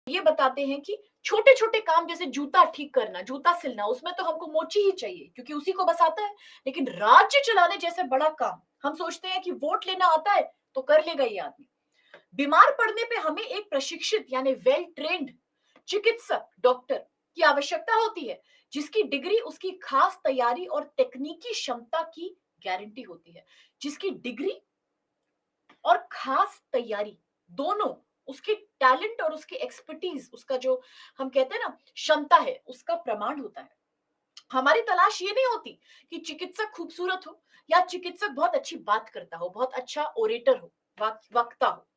ये बताते हैं कि छोटे छोटे काम जैसे जूता ठीक करना, जूता सिलना, उसमें तो हमको मोची ही चाहिए क्योंकि उसी को बस आता है। लेकिन राज्य चलाने जैसे बड़ा काम हम सोचते हैं कि वोट लेना आता है तो कर लेगा ये आदमी। बीमार पड़ने पे हमें एक प्रशिक्षित यानी वेल ट्रेन्ड चिकित्सक, डॉक्टर की आवश्यकता होती है, जिसकी डिग्री उसकी खास तैयारी और तकनीकी क्षमता की गारंटी होती है। जिसकी डिग्री और खास तैयारी दोनों, उसकी टैलेंट और उसकी एक्सपर्टीज, उसका जो हम कहते हैं ना क्षमता है, उसका प्रमाण होता है। हमारी तलाश ये नहीं होती कि चिकित्सक खूबसूरत हो या चिकित्सक बहुत अच्छी बात करता हो, बहुत अच्छा ओरेटर हो, वक्ता हो।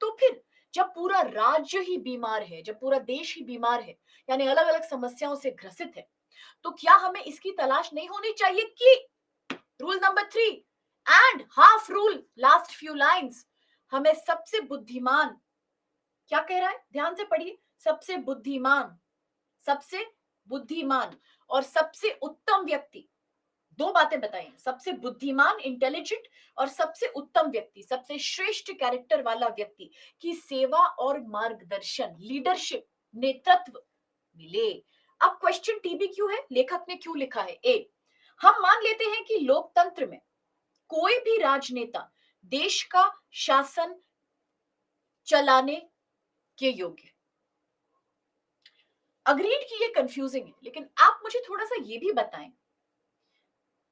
तो फिर जब पूरा राज्य ही बीमार है, जब पूरा देश ही बीमार है, यानी अलग अलग समस्याओं से ग्रसित है, तो क्या हमें इसकी तलाश नहीं होनी चाहिए कि rule number 3 and half rule, last few lines, हमें सबसे बुद्धिमान, क्या कह रहा है ध्यान से पढ़िए, सबसे बुद्धिमान, सबसे बुद्धिमान और सबसे उत्तम व्यक्ति, दो बातें बताई, सबसे बुद्धिमान इंटेलिजेंट और सबसे उत्तम व्यक्ति, सबसे श्रेष्ठ कैरेक्टर वाला व्यक्ति की सेवा और मार्गदर्शन, लीडरशिप, नेतृत्व मिले। अब क्वेश्चन टीबी क्यों है, लेखक ने क्यों लिखा है। ए, हम मान लेते हैं कि लोकतंत्र में कोई भी राजनेता देश का शासन चलाने के योग्य। अग्रीड कि ये कंफ्यूजिंग है, लेकिन आप मुझे थोड़ा सा ये भी बताएं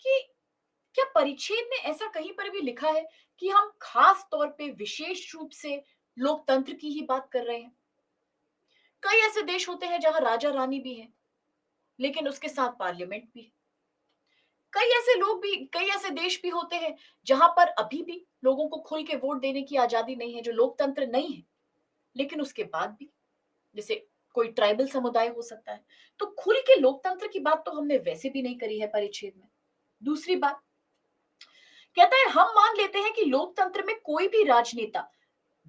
कि क्या परिच्छेद में ऐसा कहीं पर भी लिखा है कि हम खास तौर पे विशेष रूप से लोकतंत्र की ही बात कर रहे हैं। कई ऐसे देश होते हैं जहां राजा रानी भी है, लेकिन उसके साथ पार्लियामेंट भी है। कई ऐसे लोग भी, कई ऐसे देश भी होते हैं जहां पर अभी भी लोगों को खुल के वोट देने की आजादी नहीं है, जो लोकतंत्र नहीं है, लेकिन उसके बाद भी, जैसे कोई ट्राइबल समुदाय हो सकता है। तो खुल के लोकतंत्र की बात तो हमने वैसे भी नहीं करी है परिच्छेद में। दूसरी बात कहता है, हम मान लेते हैं कि लोकतंत्र में कोई भी राजनेता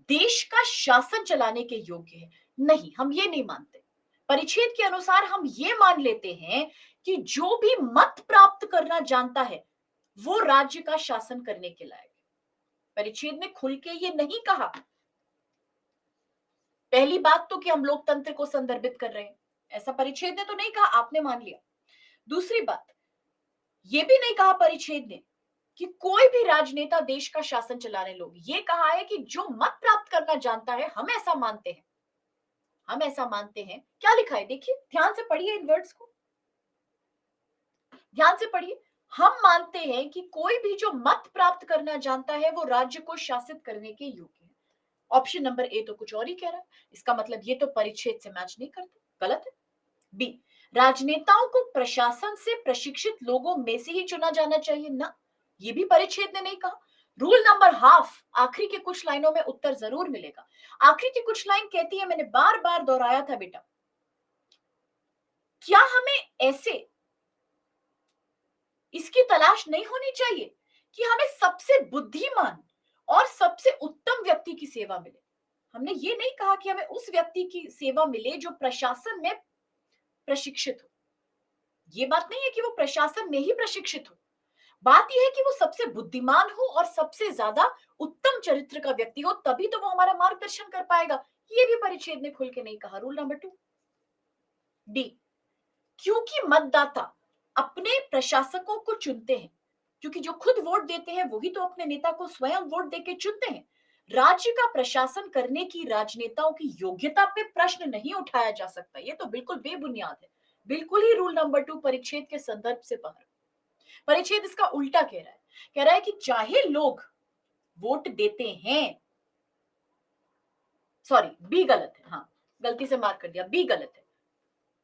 देश का शासन चलाने के योग्य है। नहीं, हम ये नहीं मानते। परिच्छेद के अनुसार हम ये मान लेते हैं कि जो भी मत प्राप्त करना जानता है वो राज्य का शासन करने के लायक है। परिच्छेद ने खुल के ये नहीं कहा। पहली बात तो कि हम लोकतंत्र को संदर्भित कर रहे हैं, ऐसा परिच्छेद ने तो नहीं कहा, आपने मान लिया। दूसरी बात, ये भी नहीं कहा परिच्छेद ने कि कोई भी राजनेता देश का शासन चलाने लोग, ये कहा है कि जो मत प्राप्त करना जानता है, हम ऐसा मानते हैं, हम ऐसा मानते हैं। क्या लिखा है देखिए, ध्यान से पढ़िए इन वर्ड्स को, ध्यान से पढ़िए। हम मानते हैं कि कोई भी जो मत प्राप्त करना जानता है वो राज्य को शासित करने के योग्य है। ऑप्शन नंबर ए तो कुछ और ही कह रहा है, इसका मतलब ये तो परिच्छेद से मैच नहीं करता, गलत है। बी, राजनेताओं को प्रशासन से प्रशिक्षित लोगों में से ही चुना जाना चाहिए ना, ये भी परिच्छेद ने नहीं कहा। रूल नंबर हाफ, आखिरी के कुछ लाइनों में उत्तर जरूर मिलेगा। आखिरी की कुछ लाइन कहती है, मैंने बार बार दोहराया था बेटा, क्या हमें ऐसे इसकी तलाश नहीं होनी चाहिए कि हमें सबसे बुद्धिमान और सबसे उत्तम व्यक्ति की सेवा मिले। हमने ये नहीं कहा कि हमें उस व्यक्ति की सेवा मिले जो प्रशासन में प्रशिक्षित हो। ये बात नहीं है कि वो प्रशासन में ही प्रशिक्षित हो, बात यह है कि वो सबसे बुद्धिमान हो और सबसे ज्यादा उत्तम चरित्र का व्यक्ति हो, तभी तो वो हमारा मार्गदर्शन कर पाएगा। ये भी परिच्छेद ने खुल के नहीं कहा। रूल नंबर 2, डी, क्योंकि मतदाता अपने प्रशासकों को चुनते हैं, क्योंकि जो खुद वोट देते हैं वही तो अपने नेता को स्वयं वोट देके चुनते हैं। राज्य का प्रशासन करने की राजनेताओं की योग्यता पे प्रश्न नहीं उठाया जा सकता, ये तो बिल्कुल बेबुनियाद है, बिल्कुल ही रूल नंबर 2 परिच्छेद के संदर्भ से बाहर। परिच्छेद इसका उल्टा कह रहा है, कह रहा है कि चाहे लोग वोट देते हैं, सॉरी बी गलत है, हाँ गलती से मार्क कर दिया, बी गलत है,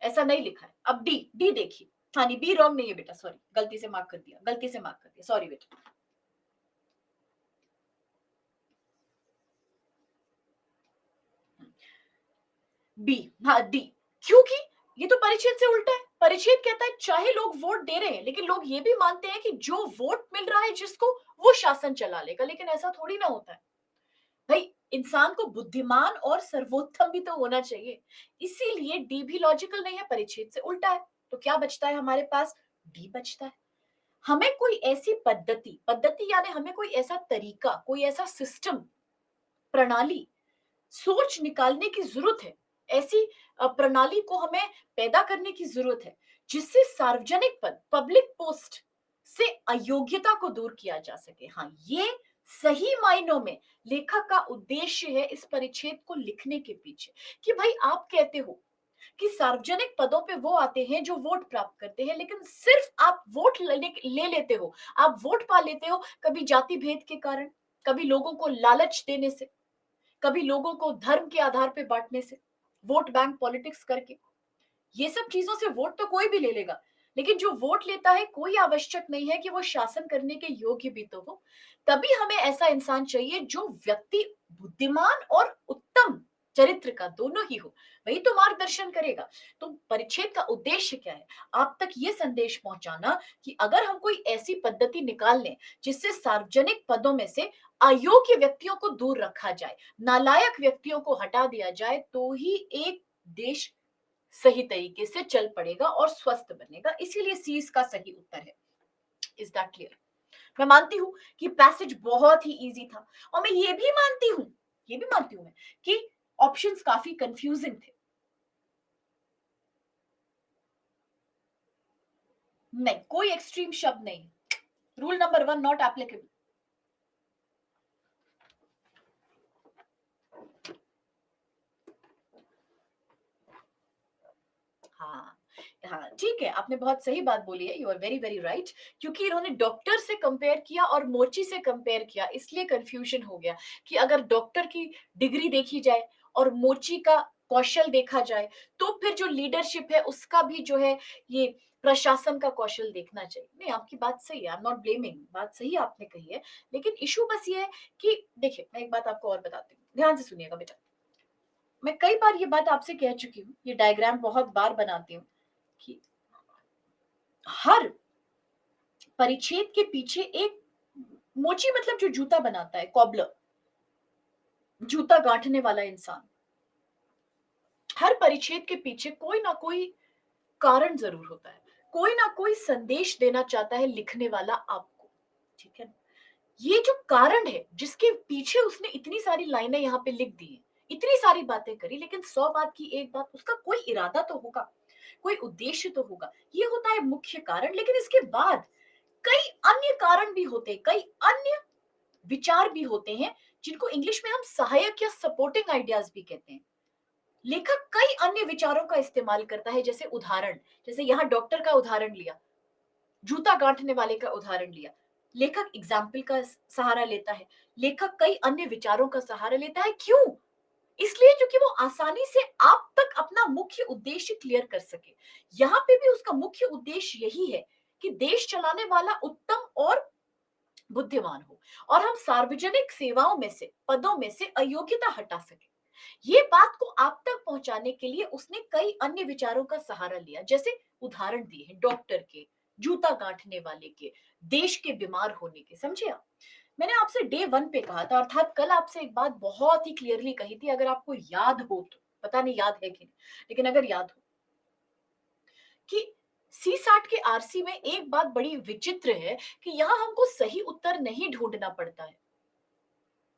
ऐसा नहीं लिखा है। अब डी, डी देखिए, हाँ नहीं बी रॉन्ग नहीं है बेटा, सॉरी गलती से मार्क कर दिया, गलती से मार्क कर दिया, सॉरी बेटा। बी, हाँ डी, क्योंकि ये तो परिच्छेद से उल्टा है। परिच्छेद कहता है चाहे लोग वोट दे रहे हैं, लेकिन लोग ये भी मानते हैं कि जो वोट मिल रहा है जिसको, वो शासन चला लेगा, लेकिन ऐसा थोड़ी ना होता है भाई। इंसान को बुद्धिमान और सर्वोत्तम भी तो होना चाहिए, इसीलिए डी भी लॉजिकल नहीं है, परिच्छेद से उल्टा है। तो क्या बचता है हमारे पास, डी बचता है। हमें कोई ऐसी पद्धति, पद्धति यानी हमें कोई ऐसा तरीका, कोई ऐसा सिस्टम, प्रणाली, सोच निकालने की जरूरत है ऐसी प्रणाली को हमें पैदा करने की जरूरत है जिससे सार्वजनिक पद, पब्लिक पोस्ट से अयोग्यता को दूर किया जा सके। हाँ, ये सही मायनों में लेखक का उद्देश्य है इस परिच्छेद को लिखने के पीछे, कि भाई आप कहते हो कि सार्वजनिक पदों पे वो आते हैं जो वोट प्राप्त करते हैं, लेकिन सिर्फ आप वोट ले लेते हो, आप वोट पा लेते हो कभी जाति भेद के कारण, कभी लोगों को लालच देने से, कभी लोगों को धर्म के आधार पे बांटने से, वोट बैंक पॉलिटिक्स करके। ये सब चीजों से वोट तो कोई भी ले लेगा, लेकिन जो वोट लेता है कोई आवश्यक नहीं है कि वो शासन करने के योग्य भी तो हो। तभी हमें ऐसा इंसान चाहिए जो व्यक्ति बुद्धिमान और उत्तम चरित्र का दोनों ही हो, वही तो मार्गदर्शन करेगा। तो परिच्छेद का उद्देश्य क्या है? आप तक ये संदेश पहुंचाना कि अगर हम कोई ऐसी पद्धति निकाल लें जिससे सार्वजनिक पदों में से अयोग्य व्यक्तियों को दूर रखा जाए, नालायक व्यक्तियों को हटा दिया जाए, तो ही एक देश सही तरीके से चल पड़ेगा और स्वस्थ बनेगा। इसीलिए सी इसका सही उत्तर है। Is that clear? मैं मानती हूं कि पैसेज बहुत ही इजी था, और मैं ये भी मानती हूं मैं कि ऑप्शंस काफी कंफ्यूजिंग थे। नहीं, कोई एक्सट्रीम शब्द नहीं। Rule number 1 not applicable. हाँ, हाँ, ठीक है, आपने बहुत सही बात बोली है, you are very very right. क्योंकि इन्होंने डॉक्टर से कंपेयर किया और मोची से कंपेयर किया, इसलिए कंफ्यूजन हो गया कि अगर डॉक्टर की डिग्री देखी जाए और मोची का कौशल देखा जाए, तो फिर जो लीडरशिप है उसका भी जो है, ये प्रशासन का कौशल देखना चाहिए। नहीं, आपकी बात सही है, आई एम नॉट ब्लेमिंग, बात सही आपने कही है। लेकिन इशू बस ये है कि देखिए, मैं एक बात आपको और बताती हूँ, ध्यान से सुनिएगा बेटा। मैं कई बार ये बात आपसे कह चुकी हूँ, ये डायग्राम बहुत बार बनाती हूँ कि हर परिच्छेद के पीछे एक मोची, मतलब जो जूता बनाता है, कॉबलर, जूता गांठने वाला इंसान, हर परिच्छेद के पीछे कोई ना कोई कारण जरूर होता है, कोई ना कोई संदेश देना चाहता है लिखने वाला आपको। ठीक है? ये जो कारण है जिसके पीछे उसने इतनी सारी लाइनें यहाँ पे लिख दी है, इतनी सारी बातें करी, लेकिन 100 बात की एक बात, उसका कोई इरादा तो होगा, कोई उद्देश्य तो होगा। ये होता है मुख्य कारण, लेकिन इसके बाद कई अन्य कारण भी होते हैं, कई अन्य विचार भी होते हैं, जिनको इंग्लिश में हम सहायक या सपोर्टिंग आइडियाज भी कहते हैं। लेखक कई अन्य विचारों का इस्तेमाल करता है, जैसे उदाहरण, जैसे यहाँ डॉक्टर का उदाहरण लिया, जूता गांठने वाले का उदाहरण लिया, लेखक एग्जाम्पल का सहारा लेता है। लेखक कई अन्य विचारों का सहारा लेता है, क्यों? इसलिए क्योंकि वो आसानी से आप तक अपना मुख्य उद्देश्य क्लियर कर सके। यहाँ पे भी उसका मुख्य उद्देश्य यही है कि देश चलाने वाला उत्तम और बुद्धिमान हो, और हम सार्वजनिक सेवाओं में से, पदों में से अयोग्यता हटा सके। ये बात को आप तक पहुंचाने के लिए उसने कई अन्य विचारों का सहारा लिया, जैसे उदाहरण दिए हैं डॉक्टर के, जूता गांठने वाले के, देश के बीमार होने के। समझे आप? मैंने आपसे डे 1 पे कहा था, अर्थात कल आपसे एक बात बहुत ही क्लियरली कही थी, अगर आपको याद हो तो, पता नहीं याद है कि नहीं, लेकिन अगर याद हो, कि सी सैट के आरसी में एक बात बड़ी विचित्र है कि यहां हमको सही उत्तर नहीं ढूंढना पड़ता है।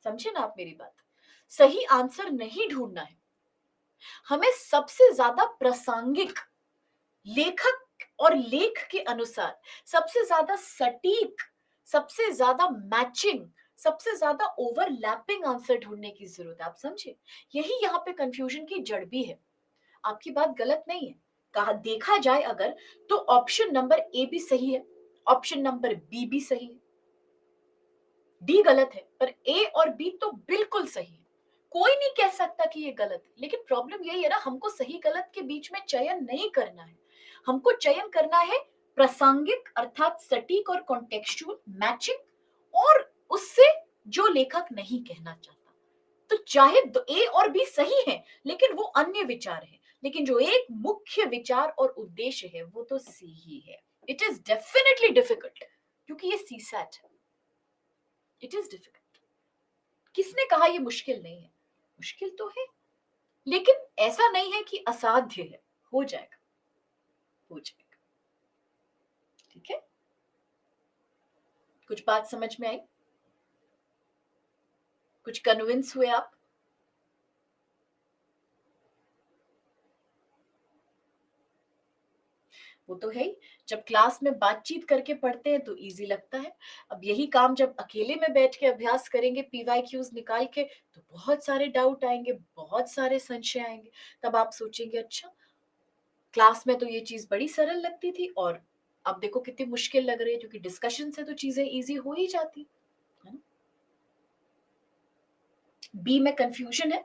समझे ना आप मेरी बात? सही आंसर नहीं ढूंढना है, हमें सबसे ज्यादा प्रासंगिक, लेखक और लेख के अनुसार सबसे ज्यादा सटीक, सबसे ज्यादा मैचिंग, सबसे ज्यादा ओवरलैपिंग आंसर ढूंढने की जरूरत है। आप समझे? यही यहाँ पे कंफ्यूजन की जड़ भी है। आपकी बात गलत नहीं है, कहा देखा जाए अगर, तो ऑप्शन नंबर ए भी सही है, ऑप्शन नंबर बी भी सही है, डी गलत है, पर ए और बी तो बिल्कुल सही है। कोई नहीं कह सकता कि ये गलत है, लेकिन प्रॉब्लम यही है ना, हमको सही गलत के बीच में चयन नहीं करना है। हमको चयन करना है प्रासंगिक, अर्थात सटीक और कॉन्टेक्सचुअल मैचिंग, और उससे जो लेखक नहीं कहना चाहता। तो चाहे ए और बी सही है, लेकिन वो अन्य विचार है, लेकिन जो एक मुख्य विचार और उद्देश्य है वो तो सी ही है। इट इज डेफिनेटली डिफिकल्ट, क्योंकि ये सी सैट है। It is difficult. किसने कहा ये मुश्किल नहीं है? मुश्किल तो है, लेकिन ऐसा नहीं है कि असाध्य है। हो जाएगा, हो जाएगा। ठीक है? कुछ बात समझ में आई? कुछ कन्विंस हुए आप? वो तो है ही। जब क्लास में बातचीत करके पढ़ते हैं तो ईज़ी लगता है। अब यही काम जब अकेले में बैठ के अभ्यास करेंगे पीवाईक्यूज़ निकाल के, तो बहुत सारे डाउट आएँगे, बहुत सारे संशय आएँगे। तब आप सोचेंगे अच्छा, क्लास में तो ये चीज़ बड़ी सरल लगती थी और अब देखो कितनी मुश्किल लग रही है, क्योंकि डिस्कशन से तो चीज़ें ईज़ी हो ही जाती, है ना? बी में कन्फ्यूज़न है।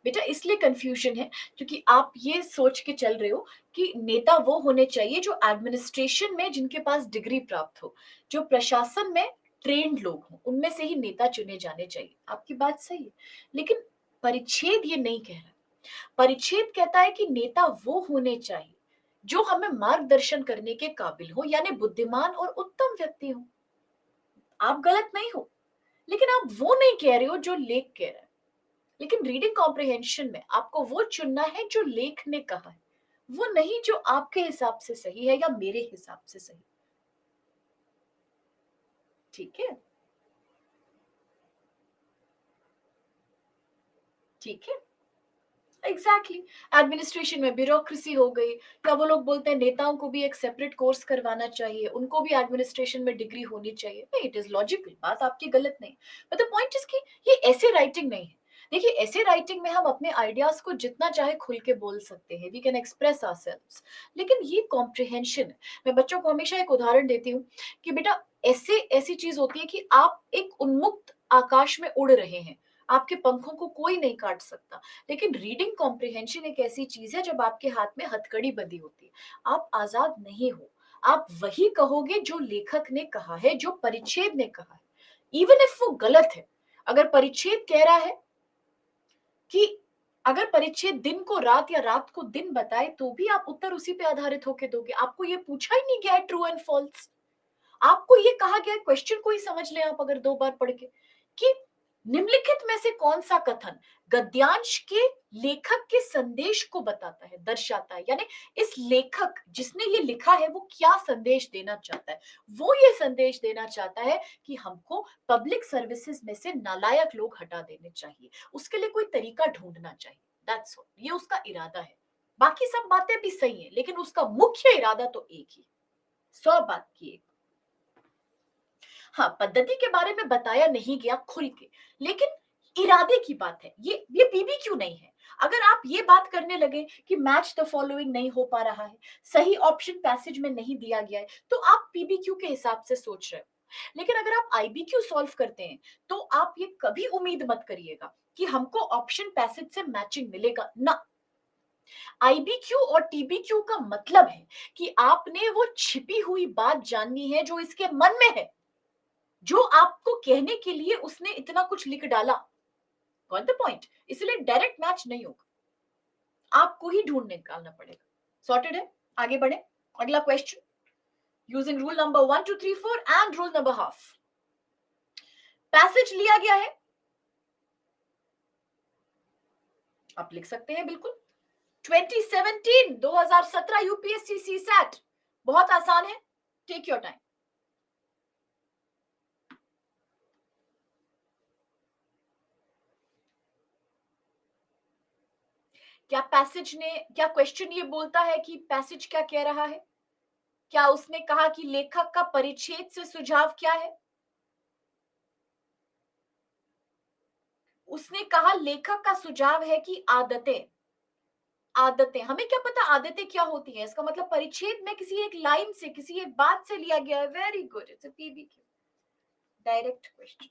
बेटा इसलिए कन्फ्यूजन है क्योंकि आप ये सोच के चल रहे हो कि नेता वो होने चाहिए जो एडमिनिस्ट्रेशन में जिनके पास डिग्री प्राप्त हो, जो प्रशासन में ट्रेन्ड लोग हों, उनमें से ही नेता चुने जाने चाहिए। आपकी बात सही है, लेकिन परिच्छेद ये नहीं कह रहा। परिच्छेद कहता है कि नेता वो होने चाहिए जो हमें मार्गदर्शन करने के काबिल हो, यानी बुद्धिमान और उत्तम व्यक्ति हो। आप गलत नहीं हो, लेकिन आप वो नहीं कह रहे हो जो लेख कह रहा है। लेकिन रीडिंग कॉम्प्रिहेंशन में आपको वो चुनना है जो लेख ने कहा है, वो नहीं जो आपके हिसाब से सही है या मेरे हिसाब से सही। ठीक है, ठीक है। एग्जैक्टली एडमिनिस्ट्रेशन में ब्यूरोक्रेसी हो गई, या वो लोग बोलते हैं नेताओं को भी एक सेपरेट कोर्स करवाना चाहिए, उनको भी एडमिनिस्ट्रेशन में डिग्री होनी चाहिए। नहीं, इट इज लॉजिकल, बात आपकी गलत नहीं, बट द पॉइंट इज कि ये ऐसे राइटिंग नहीं है। देखिए ऐसे राइटिंग में हम अपने आइडियाज को जितना चाहे खुल के बोल सकते हैं, वी कैन एक्सप्रेस आवरसेल्व्स, लेकिन ये कॉम्प्रिहेंशन है। मैं बच्चों को हमेशा एक उदाहरण देती हूँ कि बेटा ऐसे ऐसी चीज होती है कि आप एक उन्मुक्त आकाश में उड़ रहे हैं, आपके पंखों को कोई नहीं काट सकता, लेकिन रीडिंग कॉम्प्रिहेंशन एक ऐसी चीज है जब आपके हाथ में हथकड़ी बंधी होती है, आप आजाद नहीं हो। आप वही कहोगे जो लेखक ने कहा है, जो परिच्छेद ने कहा है, इवन इफ वो गलत है। अगर परिच्छेद कह रहा है कि अगर परिच्छेद दिन को रात या रात को दिन बताए, तो भी आप उत्तर उसी पे आधारित होके दोगे। आपको ये पूछा ही नहीं गया है ट्रू एंड फॉल्स, आपको ये कहा गया है, क्वेश्चन को ही समझ लें आप अगर 2 बार पढ़ के, कि निम्नलिखित में से कौन सा कथन गद्यांश के लेखक के संदेश को बताता है, दर्शाता है, यानी इस लेखक जिसने ये लिखा है वो क्या संदेश देना चाहता है। वो ये संदेश देना चाहता है कि हमको पब्लिक सर्विसेज में से नालायक लोग हटा देने चाहिए, उसके लिए कोई तरीका ढूंढना चाहिए। दैट्स ऑल, ये उसका इरादा है। बाकी सब बातें भी सही है, लेकिन उसका मुख्य इरादा तो एक ही, 100 बात की एक। हाँ, पद्धति के बारे में बताया नहीं गया खुल के, लेकिन इरादे की बात है। ये पीबीक्यू नहीं है। अगर आप ये बात करने लगे कि मैच द फॉलोइंग नहीं हो पा रहा है, सही ऑप्शन पैसेज में नहीं दिया गया है, तो आप पीबीक्यू के हिसाब से सोच रहे हो। लेकिन अगर आप आईबीक्यू सॉल्व करते हैं, तो आप ये कभी उम्मीद मत करिएगा कि हमको ऑप्शन पैसेज से मैचिंग मिलेगा ना। आईबीक्यू और टीबीक्यू का मतलब है कि आपने वो छिपी हुई बात जाननी है जो इसके मन में है, जो आपको कहने के लिए उसने इतना कुछ लिख डाला। Got the point? इसलिए डायरेक्ट मैच नहीं होगा, आपको ही ढूंढ निकालना पड़ेगा। सॉर्टेड है? आगे बढ़े। अगला question, using rule number 1 2 3 4 and rule number half. Passage लिया गया है, आप लिख सकते हैं बिल्कुल। 2017 यूपीएससी सी सैट, बहुत आसान है, टेक योर टाइम। क्या क्वेश्चन ये बोलता है कि पैसेज क्या कह रहा है? क्या उसने कहा कि लेखक का परिच्छेद से सुझाव क्या है? उसने कहा लेखक का सुझाव है कि आदतें, आदतें, हमें क्या पता आदतें क्या होती हैं? इसका मतलब परिच्छेद में किसी एक लाइन से, किसी एक बात से लिया गया है। Very good, it's a PBQ, direct question.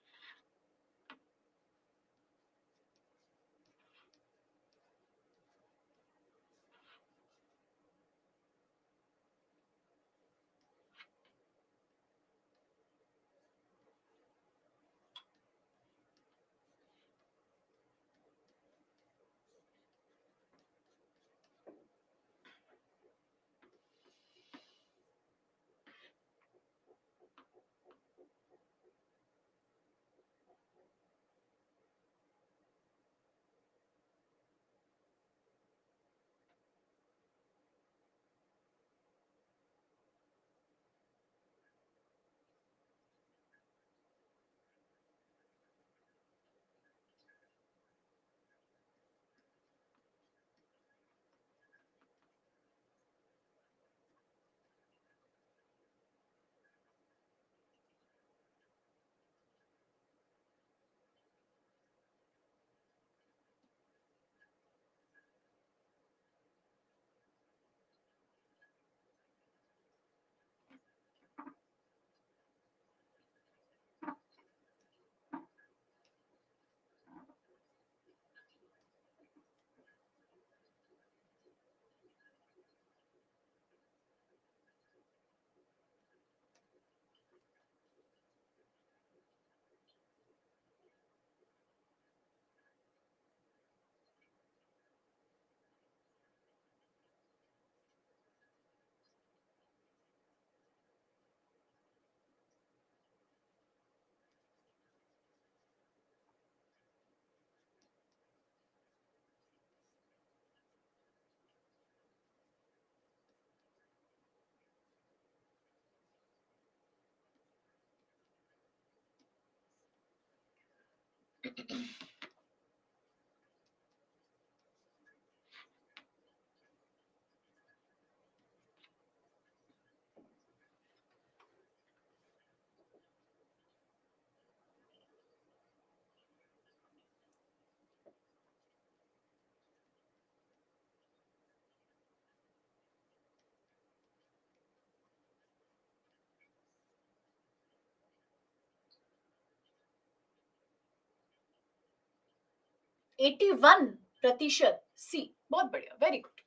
81% C, बहुत बढ़िया, वेरी गुड,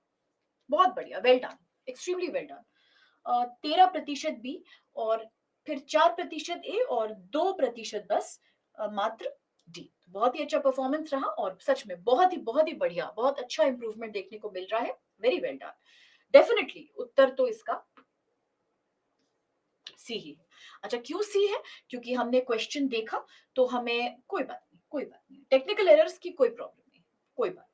बहुत बढ़िया, well done, extremely well done. 13% B, और फिर 4% ए, और 2% बस मात्र डी। बहुत ही अच्छा परफॉर्मेंस रहा, और सच में बहुत ही बढ़िया, बहुत अच्छा इंप्रूवमेंट देखने को मिल रहा है। Very well done. डेफिनेटली उत्तर तो इसका सी ही है। अच्छा, क्यों सी है? क्योंकि हमने क्वेश्चन देखा, तो हमें कोई बात नहीं, कोई बात नहीं, टेक्निकल एरर्स की कोई प्रॉब्लम नहीं, कोई बात।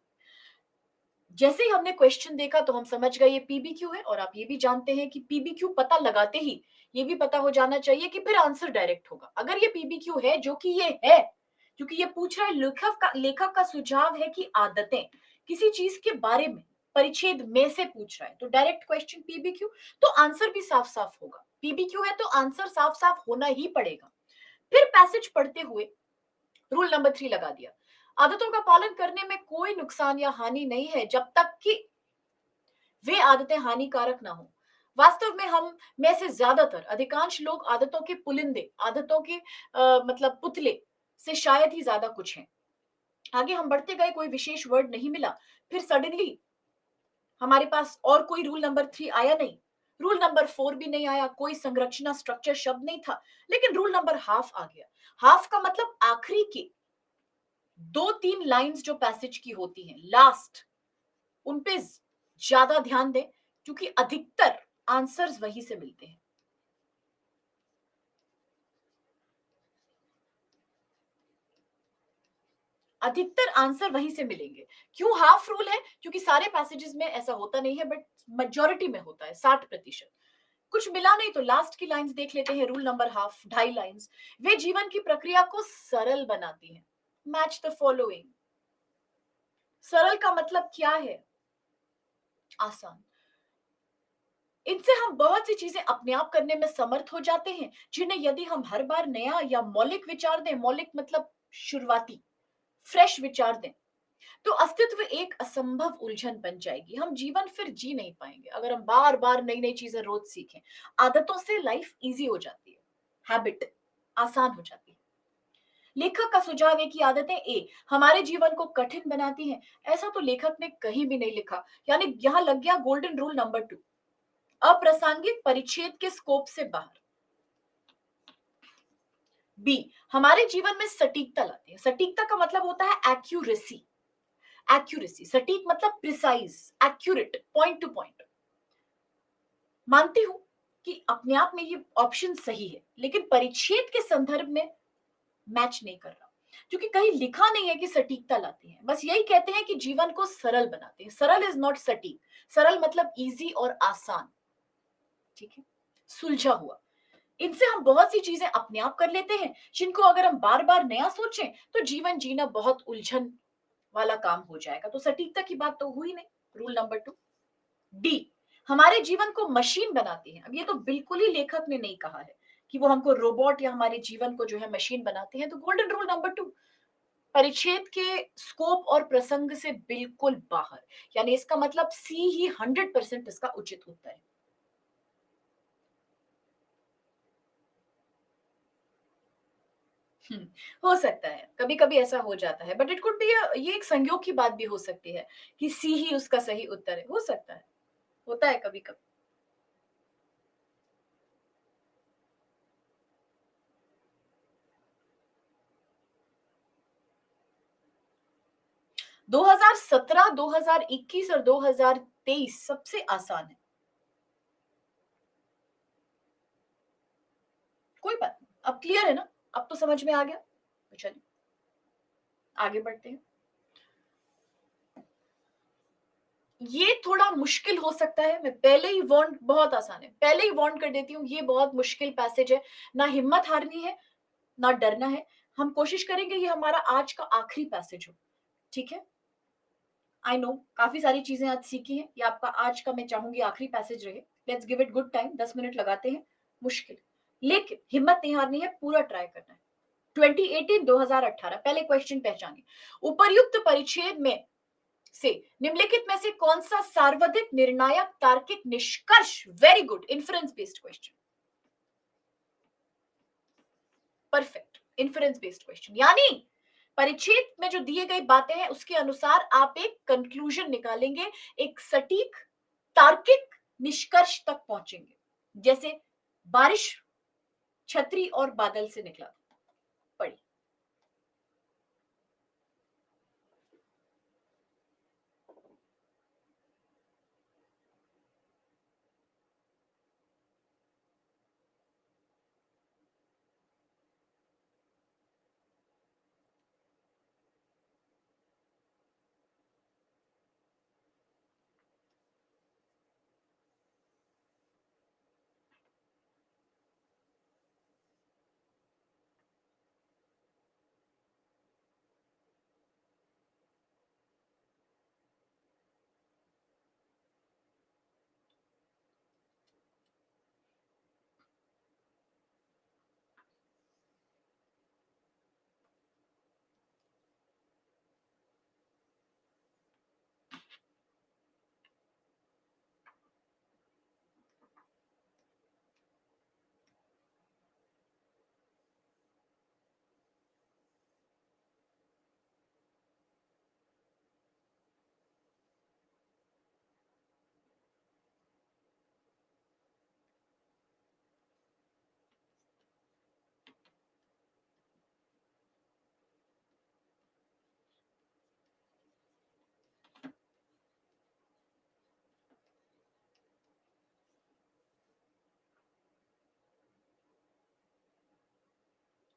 जैसे ही हमने क्वेश्चन देखा तो हम समझ गए ये पीबीक्यू है, और आप ये भी जानते हैं कि पीबीक्यू पता लगाते ही ये भी पता हो जाना चाहिए कि फिर आंसर डायरेक्ट होगा। अगर ये पीबीक्यू है, जो कि ये है, क्योंकि ये पूछ रहा है, लेखक का सुझाव है कि आदतें किसी चीज के बारे में, परिच्छेद में से पूछ रहा है, तो डायरेक्ट क्वेश्चन पीबीक्यू, तो आंसर भी साफ साफ होगा। पीबीक्यू है तो आंसर साफ साफ होना ही पड़ेगा। फिर पैसेज पढ़ते हुए रूल नंबर 3 लगा दिया। आदतों का पालन करने में कोई नुकसान या हानि नहीं है, जब तक कि वे आदतें हानिकारक ना हो। वास्तव में हम में से ज्यादातर, अधिकांश लोग आदतों के पुलिंदे, आदतों के मतलब पुतले से शायद ही ज्यादा कुछ हैं। आगे हम बढ़ते गए, कोई विशेष वर्ड नहीं मिला। फिर सडनली हमारे पास और कोई रूल नंबर 3 आया नहीं, रूल नंबर 4 भी नहीं आया, कोई संरचना, स्ट्रक्चर शब्द नहीं था, लेकिन रूल नंबर हाफ आ गया। हाफ का मतलब आखिरी के 2-3 लाइंस जो पैसेज की होती हैं, लास्ट, उन पे ज्यादा ध्यान दें, क्योंकि अधिकतर आंसर्स वहीं से मिलते हैं। अधिकतर आंसर वहीं से मिलेंगे। क्यों हाफ रूल है? क्योंकि सारे पैसेजेस में ऐसा होता नहीं है, बट मेजोरिटी में होता है, 60%। कुछ मिला नहीं तो लास्ट की लाइंस देख लेते हैं। Rule number half, 2.5 lines. वे जीवन की प्रक्रिया को सरल बनाती हैं। Match the following. सरल का मतलब क्या है? आसान। इनसे हम बहुत सी चीजें अपने आप करने में समर्थ हो जाते हैं, जिन्हें यदि हम हर बार नया या मौलिक विचार दें, मौलिक मतलब शुरुआती, फ्रेश विचार दें, तो अस्तित्व एक असंभव उलझन बन जाएगी। हम जीवन फिर जी नहीं पाएंगे अगर हम बार बार नई नई चीजें रोज सीखें। आदतों से लाइफ इजी हो जाती है, हैबिट आसान हो जाती है। लेखक का सुझाव है कि आदतें ए हमारे जीवन को कठिन बनाती हैं। ऐसा तो लेखक ने कहीं भी नहीं लिखा, यानी यहां लग गया गोल्डन रूल नंबर 2, अप्रासंगिक, परिच्छेद के स्कोप से बाहर। बी हमारे जीवन में सटीकता लाती है। सटीकता का मतलब होता है एक्यूरेसी। एक्यूरेसी, सटीक मतलब precise, accurate, point two point. मानती हूं कि अपने आप में ये ऑप्शन सही है, लेकिन परिच्छेद के संदर्भ में मैच नहीं कर रहा, क्योंकि कहीं लिखा नहीं है कि सटीकता लाती है। बस यही कहते हैं कि जीवन को सरल बनाते हैं। सरल इज नॉट सटीक। सरल मतलब इजी और आसान, ठीक है, सुलझा हुआ। इनसे हम बहुत सी चीजें अपने आप कर लेते हैं, जिनको अगर हम बार बार नया सोचें तो जीवन जीना बहुत उलझन वाला काम हो जाएगा। तो सटीकता की बात तो हुई नहीं। Rule number 2। डी हमारे जीवन को मशीन बनाती है। अब ये तो बिल्कुल ही लेखक ने नहीं कहा है कि वो हमको रोबोट या हमारे जीवन को जो है मशीन बनाते हैं। तो गोल्डन रूल नंबर 2 परिच्छेद के स्कोप और प्रसंग से बिल्कुल बाहर, यानी इसका मतलब सी ही 100% इसका उचित उत्तर है। हम्म, हो सकता है, कभी कभी ऐसा हो जाता है, बट इट कुड बी, ये एक संयोग की बात भी हो सकती है कि सी ही उसका सही उत्तर है। हो सकता है, होता है कभी कभी। 2017, 2021 और 2023 सबसे आसान है। कोई बात नहीं, अब क्लियर है ना? अब तो समझ में आ गया, तो चलिए आगे बढ़ते हैं। ये थोड़ा मुश्किल हो सकता है, मैं पहले ही वार्न, बहुत आसान है, पहले ही वार्न कर देती हूँ, ये बहुत मुश्किल पैसेज है। ना हिम्मत हारनी है, ना डरना है। हम कोशिश करेंगे ये हमारा आज का आखिरी पैसेज हो, ठीक है? आई नो काफी सारी चीजें आज सीखी हैं, ये आपका आज का मैं चाहूंगी आखिरी पैसेज रहे। Let's give it good time, 10 minute लगाते हैं, मुश्किल, लेकिन हिम्मत नहीं हारनी है, पूरा ट्राई करना है। 2018 2018 पहले क्वेश्चन पहचानिए। उपर्युक्त परिच्छेद में से निम्नलिखित में से कौन सा सर्वाधिक निर्णायक तार्किक निष्कर्ष, very good, inference based question, perfect, inference based question, यानी परिच्छेद में जो दिए गई बातें हैं उसके अनुसार आप एक कंक्लूजन निकालेंगे, एक सटीक तार्किक निष्कर्ष तक पहुंचेंगे। जैसे बारिश छतरी और बादल से निकला। पढ़िए।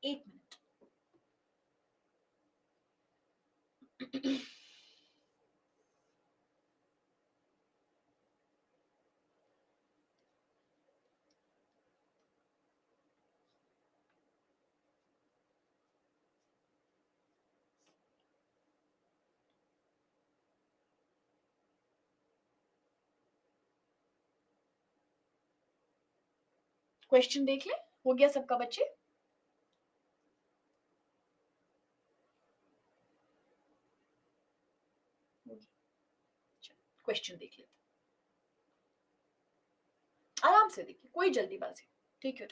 एक मिनट। क्वेश्चन देख ले, हो गया सबका बच्चे? क्वेश्चन देख लेते, आराम से देखिए, कोई जल्दीबाजी, ठीक है?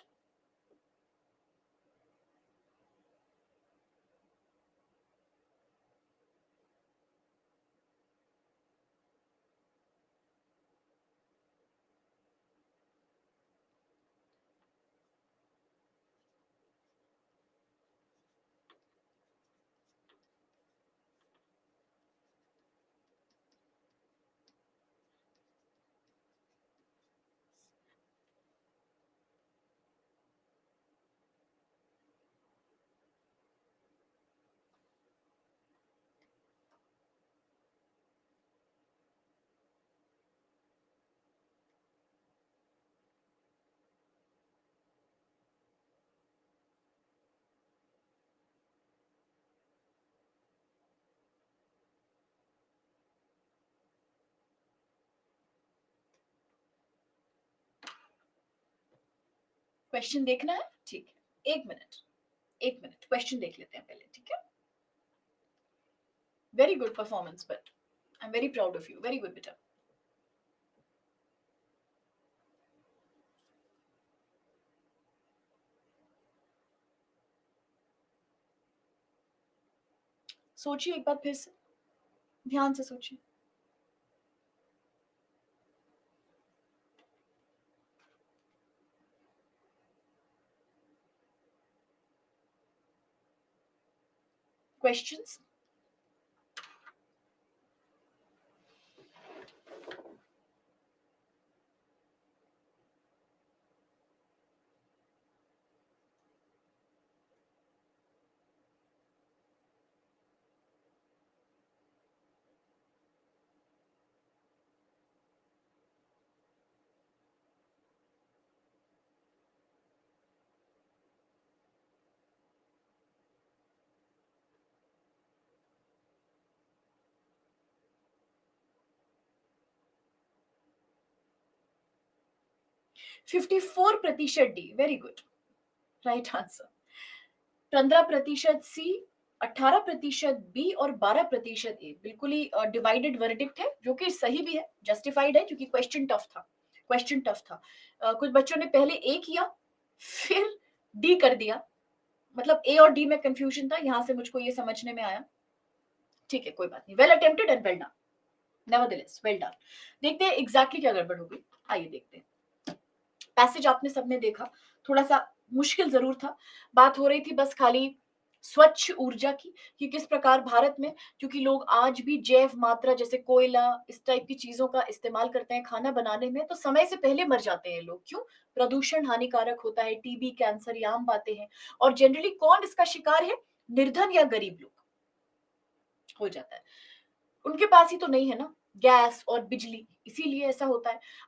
क्वेश्चन देखना है, ठीक है, एक मिनट, एक मिनट, क्वेश्चन देख लेते हैं पहले, ठीक है? Very good performance, but I am very proud of you, very good बेटा। सोचिए एक बार फिर से, ध्यान से सोचिए। Questions? 54% D, very good, right answer. 15% सी, 18% बी और 12% ए। बिल्कुल ही डिवाइडेड वर्डिक्ट है, जो कि सही भी है, जस्टिफाइड है, क्योंकि क्वेश्चन टफ था। क्वेश्चन टफ था। कुछ बच्चों ने पहले ए किया, फिर डी कर दिया। मतलब ए और डी में कंफ्यूजन था, यहां से मुझको ये समझने में आया। ठीक है, कोई बात नहीं। Well attempted and well done, nevertheless well done. देखते हैं एग्जैक्टली क्या गड़बड़ होगी। आइए देखते हैं। पैसेज आपने सबने देखा, थोड़ा सा मुश्किल जरूर था। बात हो रही थी बस खाली स्वच्छ ऊर्जा की, कि किस प्रकार भारत में, क्योंकि लोग आज भी जैव मात्रा जैसे कोयला इस टाइप की चीजों का इस्तेमाल करते हैं खाना बनाने में, तो समय से पहले मर जाते हैं लोग। क्यों? प्रदूषण हानिकारक होता है, टीबी, कैंसर, ये आम बातें हैं। और जनरली कौन इसका शिकार है? निर्धन या गरीब लोग हो जाता है। उनके पास ही तो नहीं है ना गैस और बिजली, इसीलिए ऐसा होता है।